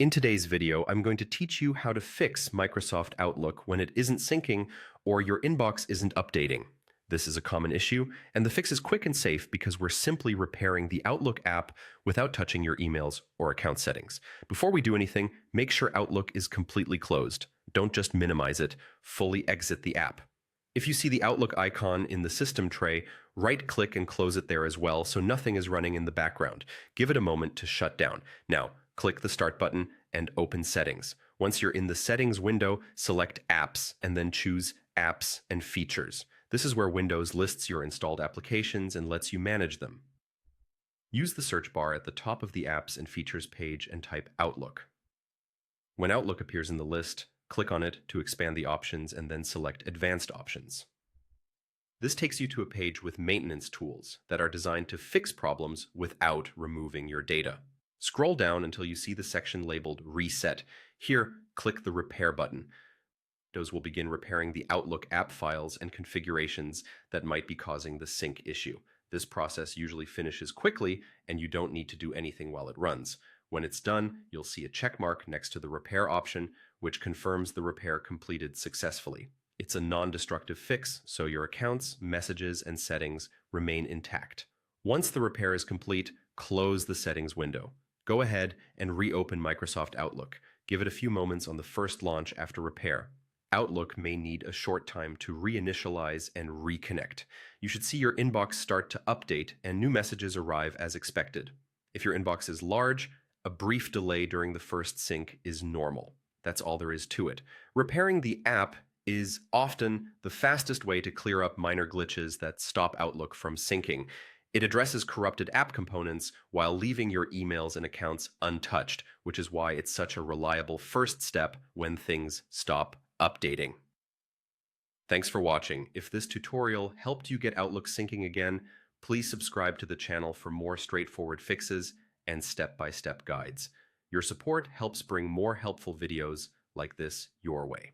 In today's video, I'm going to teach you how to fix Microsoft Outlook when it isn't syncing or your inbox isn't updating. This is a common issue, and the fix is quick and safe because we're simply repairing the Outlook app without touching your emails or account settings. Before we do anything, make sure Outlook is completely closed. Don't just minimize it, fully exit the app. If you see the Outlook icon in the system tray, right-click and close it there as well so nothing is running in the background. Give it a moment to shut down. Now, click the Start button and open Settings. Once you're in the Settings window, select Apps and then choose Apps and Features. This is where Windows lists your installed applications and lets you manage them. Use the search bar at the top of the Apps and Features page and type Outlook. When Outlook appears in the list, click on it to expand the options and then select Advanced Options. This takes you to a page with maintenance tools that are designed to fix problems without removing your data. Scroll down until you see the section labeled Reset. Here, click the Repair button. Windows will begin repairing the Outlook app files and configurations that might be causing the sync issue. This process usually finishes quickly, and you don't need to do anything while it runs. When it's done, you'll see a check mark next to the Repair option, which confirms the repair completed successfully. It's a non-destructive fix, so your accounts, messages, and settings remain intact. Once the repair is complete, close the Settings window. Go ahead and reopen Microsoft Outlook. Give it a few moments on the first launch after repair. Outlook may need a short time to reinitialize and reconnect. You should see your inbox start to update and new messages arrive as expected. If your inbox is large, a brief delay during the first sync is normal. That's all there is to it. Repairing the app is often the fastest way to clear up minor glitches that stop Outlook from syncing. It addresses corrupted app components while leaving your emails and accounts untouched, which is why it's such a reliable first step when things stop updating. Thanks for watching. If this tutorial helped you get Outlook syncing again, please subscribe to the channel for more straightforward fixes and step-by-step guides. Your support helps bring more helpful videos like this your way.